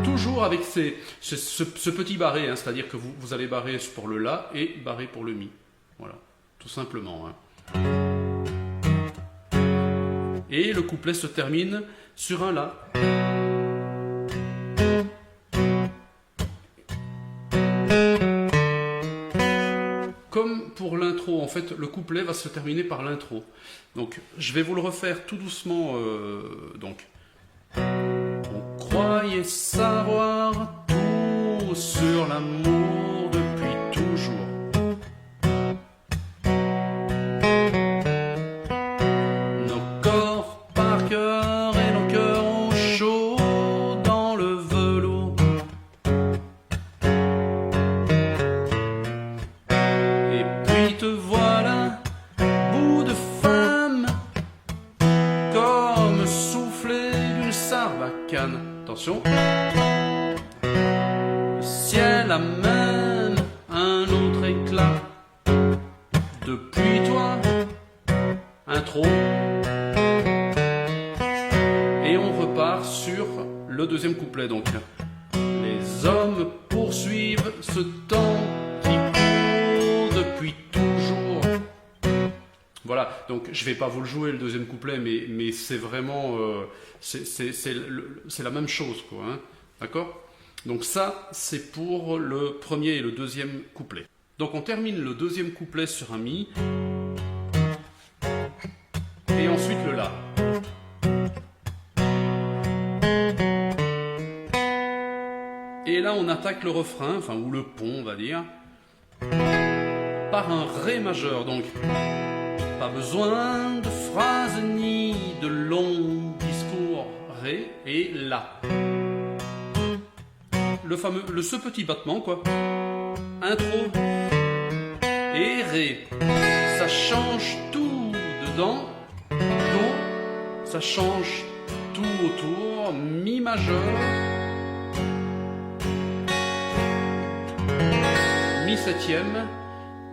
Toujours avec ce petit barré, hein, c'est-à-dire que vous allez barrer pour le la et barrer pour le mi. Voilà, tout simplement. Hein. Et le couplet se termine sur un la. Comme pour l'intro, en fait, le couplet va se terminer par l'intro. Donc, je vais vous le refaire tout doucement. Donc, on croyait savoir tout sur l'amour depuis toujours. Nos corps par cœur et nos cœurs au chaud dans le velours. Et puis te voilà, bout de femme, comme soufflé d'une sarbacane. Attention. Le ciel a même un autre éclat. Depuis toi, intro. Et on repart sur le deuxième couplet. Donc, les hommes poursuivent ce temps qui court depuis toujours. Voilà, donc je vais pas vous le jouer le deuxième couplet, mais c'est vraiment c'est la même chose, quoi. Hein, d'accord? Donc ça, c'est pour le premier et le deuxième couplet. Donc on termine le deuxième couplet sur un mi, et ensuite le la. Et là, on attaque le refrain, enfin ou le pont, on va dire, par un ré majeur. Donc pas besoin de phrases ni de longs discours, ré et la. Ce petit battement, quoi. Intro et ré. Ça change tout dedans. Do, ça change tout autour. Mi majeur. Mi septième.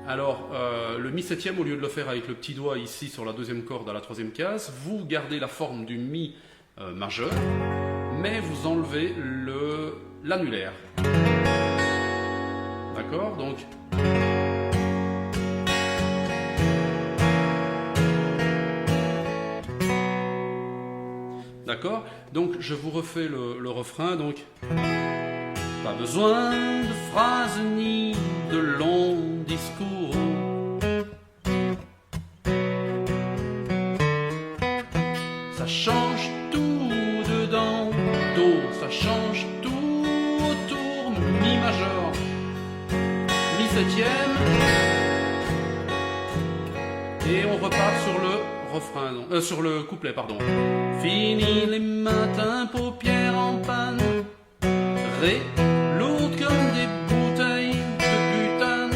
Alors, le mi septième, au lieu de le faire avec le petit doigt ici sur la deuxième corde à la troisième case, vous gardez la forme du mi majeur, mais vous enlevez l'annulaire. D'accord? Donc, d'accord? Donc, je vous refais le refrain. Donc, pas besoin de phrases ni de longs discours. Ça change tout dedans. Do, ça change tout autour. Mi majeur. Mi septième. Et on repart sur le refrain, sur le couplet, pardon. Fini les matins, paupières en panne. Ré, lourdes comme des bouteilles de butane.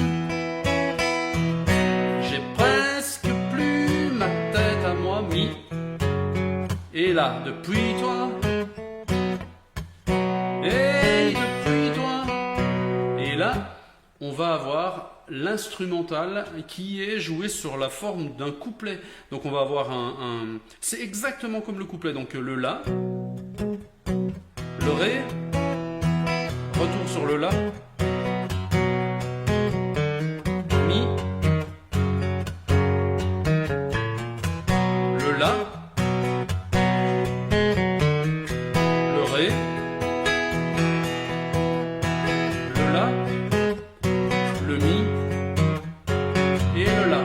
J'ai presque plus ma tête à moi, mi. Et là, depuis toi. Et depuis toi. Et là, on va avoir l'instrumental qui est joué sur la forme d'un couplet. Donc on va avoir c'est exactement comme le couplet. Donc le la, le ré, retour sur le la, mi, le la, le ré, le la, le mi et le la.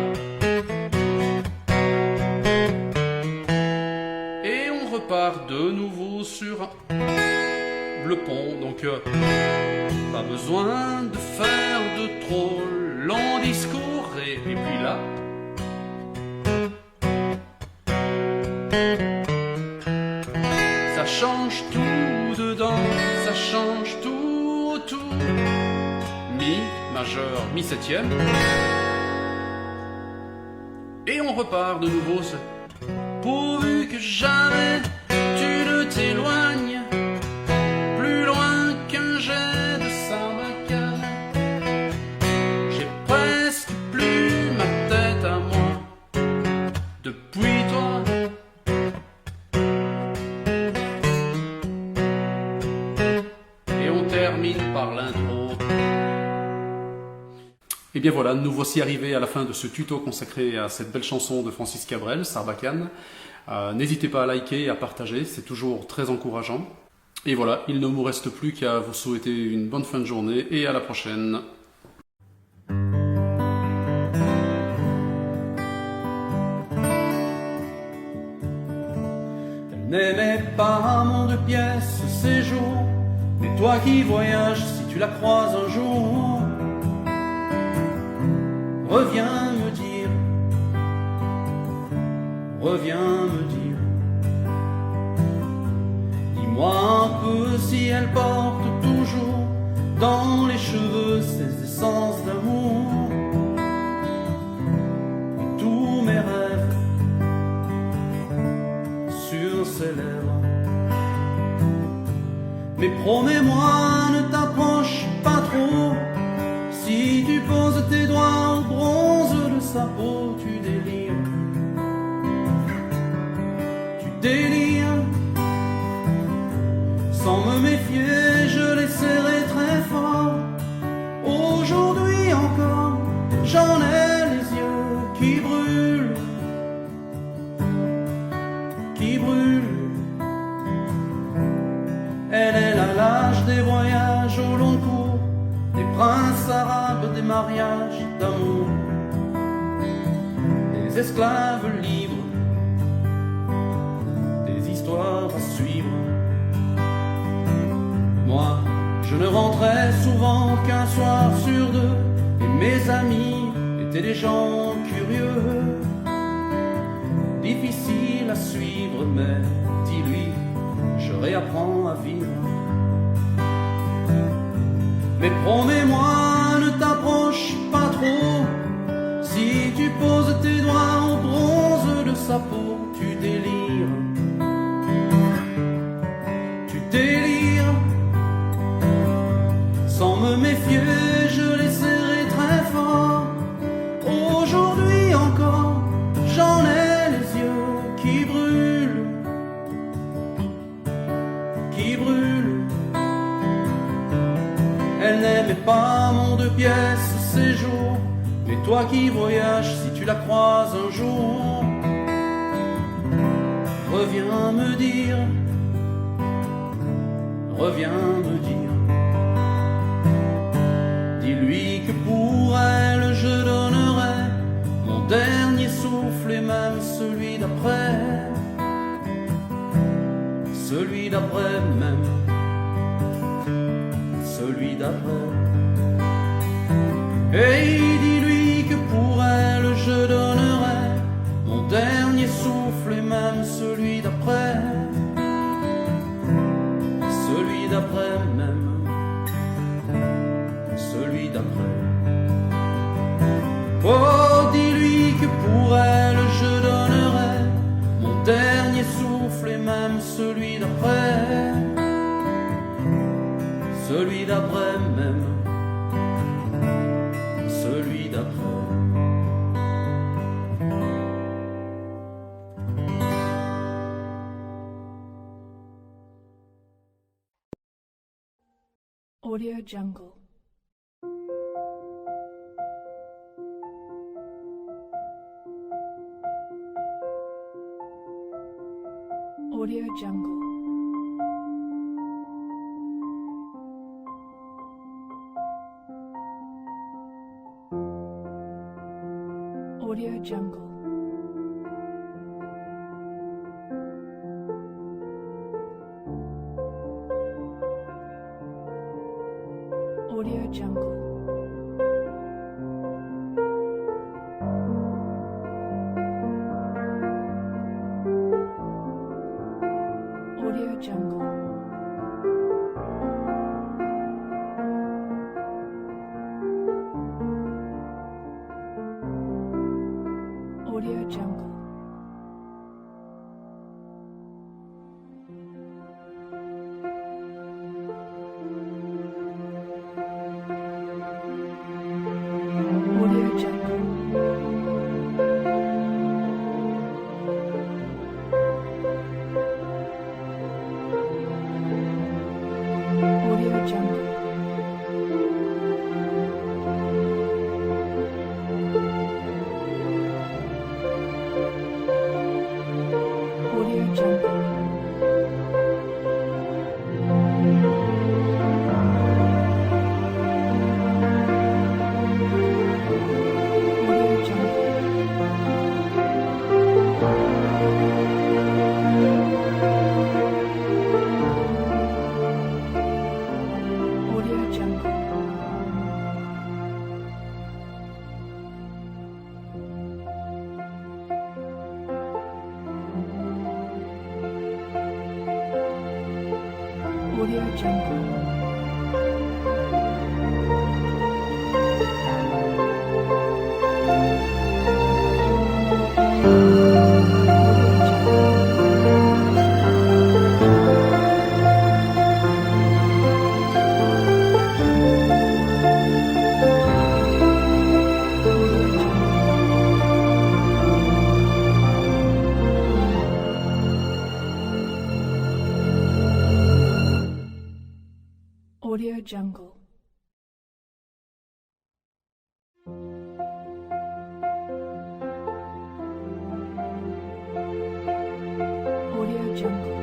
Et on repart Donc, pas besoin de faire de trop longs discours. Et puis là, ça change tout dedans, ça change tout autour. Mi majeur, mi septième. Et on repart de nouveau. Pourvu que jamais tu ne t'éloignes plus loin qu'un jet de Sarbacane. J'ai presque plus ma tête à moi depuis toi. Et on termine par l'intro. Et bien voilà, nous voici arrivés à la fin de ce tuto consacré à cette belle chanson de Francis Cabrel, Sarbacane. N'hésitez pas à liker et à partager, c'est toujours très encourageant. Et voilà, il ne nous reste plus qu'à vous souhaiter une bonne fin de journée et à la prochaine. Elle n'aimait pas un monde de pièces, ces jours, mais toi qui voyages, si tu la croises un jour, reviens me dire, reviens me dire. Dis-moi un peu si elle porte toujours dans les cheveux ces essences d'amour. Et tous mes rêves sur ses lèvres. Mais promets-moi, ne t'approche pas trop. Si tu poses tes doigts au bronze de sa peau, tu délires. Tu délires. Sans me méfier, je les serrai très fort. Aujourd'hui encore, j'en ai les yeux qui brûlent. Qui brûlent. Elle est à l'âge des voyages au long cours, des princes arabes, des mariages d'amour, des esclaves libres, des histoires à suivre. Moi, je ne rentrais souvent qu'un soir sur deux, et mes amis étaient des gens curieux, difficiles à suivre, mais dis-lui, je réapprends à vivre. Mais promets-moi, ne t'approche pas trop. Si tu poses tes doigts au bronze de sa peau, tu délires. Tu délires. Sans me méfier, je les serrai très fort. Aujourd'hui encore, j'en ai les yeux qui brûlent. Qui brûlent. Elle n'aimait pas mon deux pièces ces jours, mais toi qui voyages, si tu la croises un jour, reviens me dire, reviens me dire. Dis-lui que pour elle je donnerai mon dernier souffle et même celui d'après, celui d'après même. Celui d'après. Et dis-lui que pour elle je donnerai mon dernier souffle et même celui d'après, celui d'après même, celui d'après. Oh, dis-lui que pour elle je donnerai mon dernier souffle et même celui d'après, celui d'après même, celui d'après. Audio Jungle. Audio Jungle. Audio Jungle. Audio Jungle. Audio Jungle. Audio Jungle. Audio Jungle. Audio Jungle. Audio Jungle. Audio Jungle. Audio Jungle. Audio Jungle.